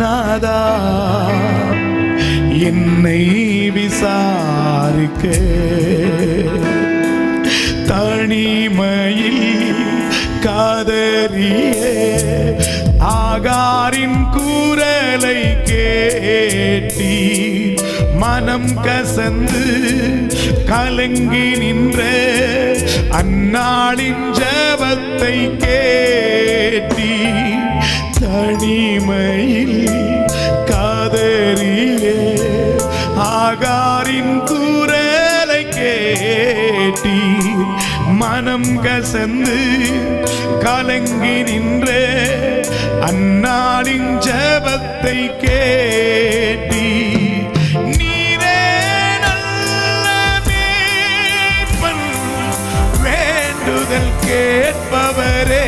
நாதா என்னை விசாரிக்க தனிமையில் காதறிய ஆகாரின் குரலை கேட்டி மனம் கசந்து கலங்கி நின்ற அந்நாளின் ஜெபத்தை கேட்டி தனிமையில் காதறிய ஆகாரின் குரலை கேட்டி மனம் கசந்து கலங்கி நின்ற அந்நாளின் ஜெபத்தை கேட்டி நீரே நல்ல மீட்பன் வேண்டுதல் கேட்பவரே